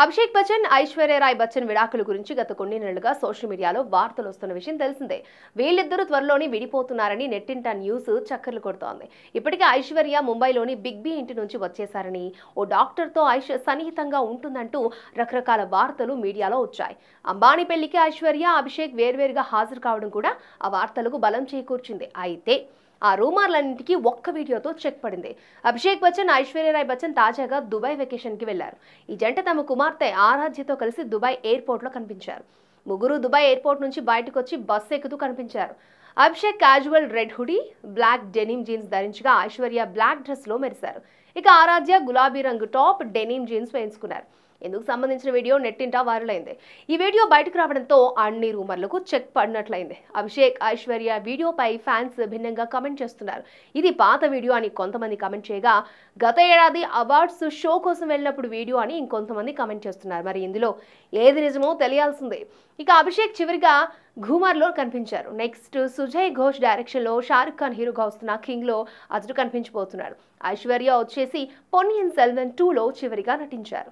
అభిషేక్ బచ్చన్, ఐశ్వర్య రాయ్ బచ్చన్ విడాకుల గురించి గత కొన్ని నెలలుగా సోషల్ మీడియాలో వార్తలు వస్తున్న విషయం తెలిసిందే. వీళ్ళిద్దరూ త్వరలోనే విడిపోతున్నారని నెట్టింట న్యూస్ చక్కర్లు కొడుతోంది. ఇప్పటికే ఐశ్వర్య ముంబైలోని బిగ్ బి ఇంటి నుంచి వచ్చేశారని, ఓ డాక్టర్తో సన్నిహితంగా ఉంటుందంటూ రకరకాల వార్తలు మీడియాలో వచ్చాయి. అంబానీ పెళ్లికి ఐశ్వర్య, అభిషేక్ వేర్వేరుగా హాజరు కావడం కూడా ఆ వార్తలకు బలం చేకూర్చింది. అయితే ఆ రూమర్లన్నింటికి ఒక్క వీడియోతో చెక్ పడింది. అభిషేక్ బచ్చన్, ఐశ్వర్య రాయ్ బచ్చన్ తాజాగా దుబాయ్ వెకేషన్కి వెళ్లారు. ఈ జంట తమ కుమార్తె ఆరాధ్యతో కలిసి దుబాయ్ ఎయిర్పోర్ట్లో కనిపించారు. ముగ్గురు దుబాయ్ ఎయిర్పోర్ట్ నుంచి బయటకు వచ్చి బస్సు ఎక్కుతూ కనిపించారు. Abhishek casual red hoodie, black denim jeans ధరించగా ఐశ్వర్య బ్లాక్ డ్రెస్ లో మెరిశారు. ఇక ఆరాధ్య గులాబీ రంగు టాప్, డెనిమ్ జీన్స్ వేసుకున్నారు. ఇందుకు సంబంధించిన వీడియో నెట్టింటా వైరల్ అయింది. ఈ వీడియో బయటకు రావడంతో అన్ని రూమర్లకు చెక్ పడినట్లయింది. అభిషేక్, ఐశ్వర్య వీడియోపై ఫ్యాన్స్ భిన్నంగా కమెంట్ చేస్తున్నారు. ఇది పాత వీడియో అని కొంతమంది కమెంట్ చేయగా, గత ఏడాది అవార్డ్స్ షో కోసం వెళ్ళినప్పుడు వీడియో అని ఇంకొంతమంది కమెంట్ చేస్తున్నారు. మరి ఇందులో ఏది నిజమో తెలియాల్సిందే. ఇక అభిషేక్ చివరిగా ఘూమర్లో కనిపించారు. నెక్స్ట్ సుజయ్ ఘోష్ డైరెక్షన్ లో షారుఖ్ ఖాన్ హీరోగా వస్తున్న కింగ్ లో అతడు కనిపించబోతున్నాడు. ఐశ్వర్య వచ్చేసి పొన్నియిన్ సెల్వన్ 2లో చివరిగా నటించారు.